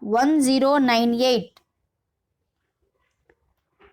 1098۔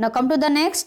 Now come to the next۔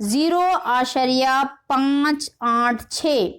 0.586۔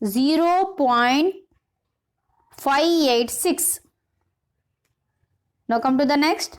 0.586۔ Now come to the next۔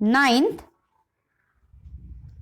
9th،